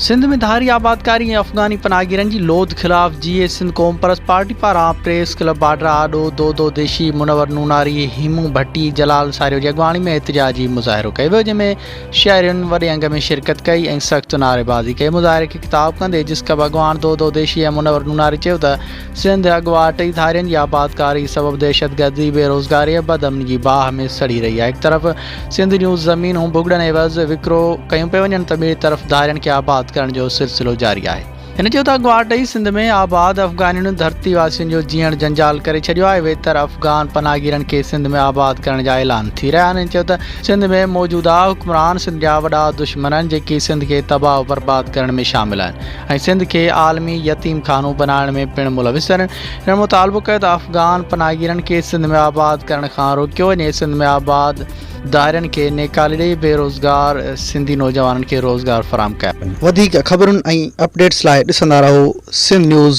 सिंध में धारी आबादकारी ऐं अफ़गानी पनाहगीरनि जी लोध ख़िलाफ़ जीए सिंध क़ौम परस्त पार्टी पारां प्रेस क्लब बाड्रा आॾो दो देशी मुनवर नूनारी हीमू भट्टी जलाल सारियो जी अॻवाणी में एहतजाजी मुज़ाहिरो कयो वियो, जंहिंमें शहरियुनि वॾे अंग में शिरकत कई ऐं सख़्तु नारेबाज़ी कई। मुज़ाहिरे खे ख़िताब कंदे जिसकब अॻवान दो देशी ऐं मुनवर नूनारी चयो त सिंध अॻुवा टई धारियुनि जी आबादकारी सबबि दहशतगर्दी बेरोज़गारी ऐं बदअमनी जी बाह में सड़ी रही आहे। हिकु तरफ़ सिंध न्यूज़ ज़मीनूं भुॻड़नि एवज़ विकिरो कयूं पिया वञनि त ॿिए तरफ़ धारियुनि खे आबाद करण जो सिलसिलो जारी आहे। हिन चयो त अॻुवा टई सिंध में आबाद अफ़गानियुनि धरती वासियुनि जो जीअण जंजाल करे छॾियो आहे। वेतर अफ़गान पनाहगीरनि खे सिंध में आबाद करण जा ऐलान थी रहिया आहिनि। चयो त सिंध में मौजूदा हुक्मरान सिंध जा वॾा दुश्मन आहिनि जेकी सिंध खे तबाह बर्बाद करण में शामिल आहिनि ऐं सिंध खे आलमी यतीम खानो बनाइण में पिणु मुलविस आहिनि। हिन मुतालबो कयो त अफ़गान पनाहगीरनि खे सिंध में आबाद करण खां रोकियो वञे। सिंध में आबाद धारियुनि खे नेकाली ॾेई बेरोज़गार सिंधी नौजवाननि खे रोज़गार फ़राहम कया। वधीक ख़बरुनि ऐं अपडेट्स लाइ ॾिसंदा रहो सिंध न्यूज़।